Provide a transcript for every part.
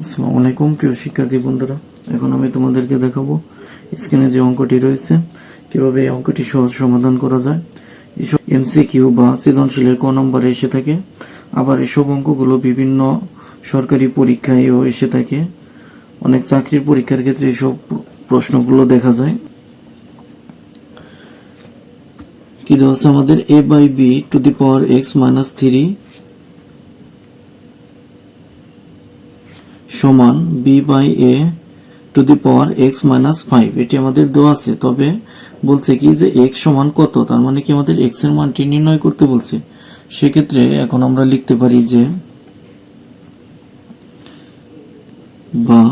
আসসালামু আলাইকুম প্রিয় শিক্ষার্থী বন্ধুরা, এখন আমি তোমাদেরকে দেখাবো স্ক্রিনে যে অঙ্কটি রয়েছে কিভাবে এই অঙ্কটি সহজ সমাধান করা যায়। এসব এমসিকিউ বা সৃজনশীলের ক নম্বরে এসে থাকে, আবার এসব অঙ্কগুলো বিভিন্ন সরকারি পরীক্ষায়ও এসে থাকে। অনেক চাকরির পরীক্ষার ক্ষেত্রে এসব প্রশ্নগুলো দেখা যায়। কি দেওয়া আছে আমাদের, a by b to the power x minus 3 সমান b by a to the power x minus 5। এটি আমাদের দেওয়া আছে, তবে বলছে কি যে x সমান কত, তার মানে কি আমাদের x এর মানটি নির্ণয় করতে বলছে। সেক্ষেত্রে এখন আমরা লিখতে পারি যে বা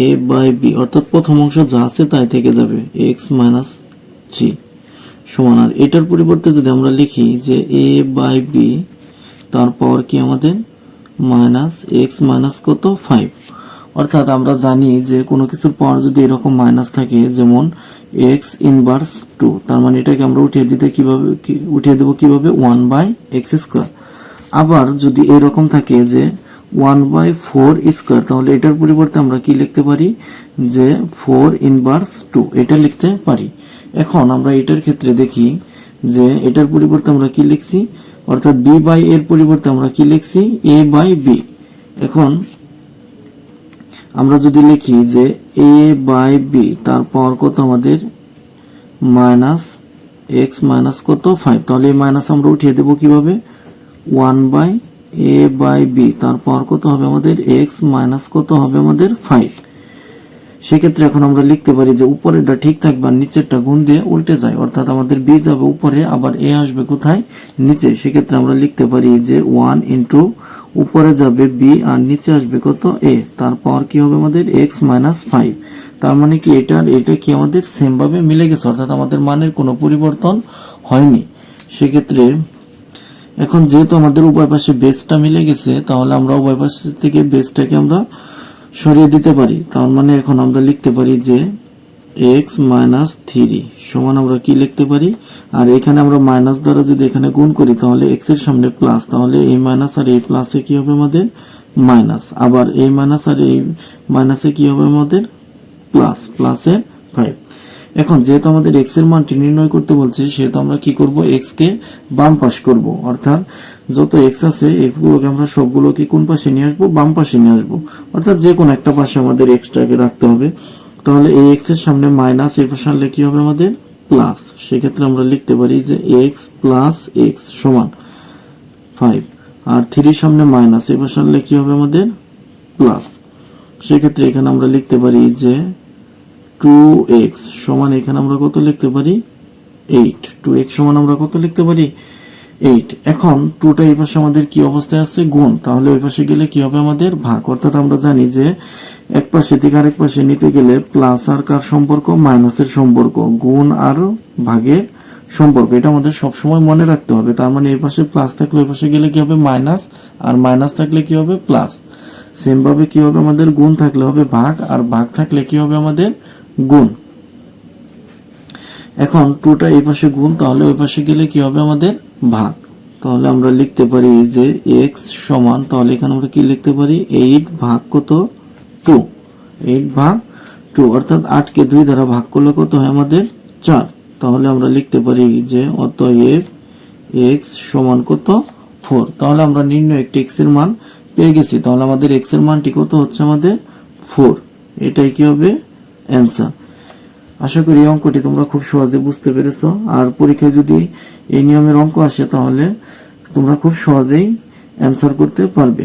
a by b অর্থাৎ প্রথম অংশ যা আছে তাই থেকে যাবে x minus 3 সমান, আর এটার পরিবর্তে যদি আমরা লিখি যে a by b তারপর কি আমাদের মাইনাস এক্স মাইনাস কত 5। অর্থাৎ আমরা জানি যে কোনো কিছুর পাওয়ার যদি এরকম মাইনাস থাকে, যেমন এক্স ইনভার্স 2, তার মানে এটাকে আমরা উঠিয়ে দেবো কিভাবে 1/x স্কয়ার। আবার যদি এরকম থাকে যে 1/4 স্কয়ার, তাহলে এটার পরিবর্তে আমরা কি লিখতে পারি যে 4 ইনভার্স 2 এটা লিখতে পারি। এখন আমরা এটার ক্ষেত্রে দেখি যে এটার পরিবর্তে আমরা কি লিখছি, অর্থাৎ b বাই এর পরিবর্তে আমরা কি লিখছি a বাই b। এখন আমরা যদি লিখি যে a বাই b তারপর কত আমাদের মাইনাস x মাইনাস কত 5, তাহলে এই মাইনাস আমরা উঠিয়ে দেব কিভাবে 1/a বাই b তারপর কত হবে আমাদের x মাইনাস কত হবে আমাদের 5। সেক্ষেত্রে এখন আমরা লিখতে পারি যে উপরেরটা ঠিক থাকবে আর নিচেরটা গুণ দিয়ে উল্টে যায়, অর্থাৎ আমাদের b যাবে উপরে আবার a আসবে কোথায় নিচে। সেক্ষেত্রে আমরা লিখতে পারি যে 1 ইন্টু উপরে যাবে b আর নিচে আসবে কত a, তারপর কি হবে আমাদের x মাইনাস 5। তার মানে কি এটা কি আমাদের সেম ভাবে মিলে গেছে, অর্থাৎ আমাদের মানের কোনো পরিবর্তন হয়নি। সেক্ষেত্রে এখন যেহেতু আমাদের উভয় পাশে বেসটা মিলে গেছে, তাহলে আমরা উভয় পাশ থেকে বেসটাকে আমরা সরিয়ে দিতে পারি। তার মানে এখন আমরা লিখতে পারি যে x মাইনাস 3 সমান আমরা কি লিখতে পারি, আর এখানে আমরা মাইনাস দ্বারা যদি এখানে গুণ করি তাহলে x এর সামনে প্লাস, তাহলে এই মাইনাস আর এই প্লাসে কি হবে আমাদের মাইনাস, আবার এই মাইনাস আর এই মাইনাসে কি হবে আমাদের প্লাস, প্লাসের 5। এখন যেহেতু আমাদের x এর মানটি নির্ণয় করতে বলছে, সেহেতু আমরা কি করব x কে বাম পাশ করব, অর্থাৎ যত x আছে x গুলোকে আমরা সবগুলোকে কোন পাশে নিয়ে আসবো, বাম পাশে নিয়ে আসবো। অর্থাৎ যে কোনো একটা পাশে আমাদের x টাকে রাখতে হবে। তাহলে এই x এর সামনে মাইনাস, এই পাশে আনলে কি হবে আমাদের প্লাস। সেক্ষেত্রে আমরা লিখতে পারি যে x প্লাস x সমান 5, আর 3 সামনে মাইনাস, এই পাশে আনলে কি হবে আমাদের প্লাস। সেক্ষেত্রে এখানে আমরা লিখতে পারি যে 2x সমান, এখানে আমরা কত লিখতে পারি 8। 2x সমান আমরা কত লিখতে পারি 8। এখন 2টা এই পাশে আমাদের কি অবস্থায় আছে গুণ, তাহলে ওই পাশে গেলে কি হবে আমাদের ভাগ। অর্থাৎ আমরা জানি যে এক পাশে থেকে আরেক পাশে নিতে গেলে প্লাস আর কার সম্পর্ক, মাইনাসের সম্পর্ক, গুণ আর ভাগের সম্পর্ক, এটা আমাদের সবসময় মনে রাখতে হবে। তার মানে এই পাশে প্লাস থাকলে ওই পাশে গেলে কি হবে মাইনাস, আর মাইনাস থাকলে কি হবে প্লাস। সেম ভাবে কি হবে আমাদের গুণ থাকলে হবে ভাগ, আর ভাগ থাকলে কি হবে আমাদের গুণ। এখন 2টা এই পাশে গুণ, তাহলে ওই পাশে গেলে কি হবে আমাদের ভাগ। তাহলে আমরা লিখতে পারি যে x সমান, তাহলে এখানে আমরা কি লিখতে পারি 8 ভাগ কত 2, 8 ভাগ 2, অর্থাৎ 8 কে 2 দ্বারা ভাগ করলে কত হয় আমাদের 4। তাহলে আমরা লিখতে পারি যে অতএব x সমান কত 4। তাহলে আমরা নির্ণয় একটি x এর মান পেয়ে গেছি। তাহলে আমাদের x এর মানটি কত হচ্ছে আমাদের 4। এটাই কি হবে অ্যান্সার। আশা করি এই অঙ্কটি তোমরা খুব সহজে বুঝতে পেরেছো, আর পরীক্ষায় যদি এই নিয়মের অঙ্ক আসে তাহলে তোমরা খুব সহজেই অ্যান্সার করতে পারবে।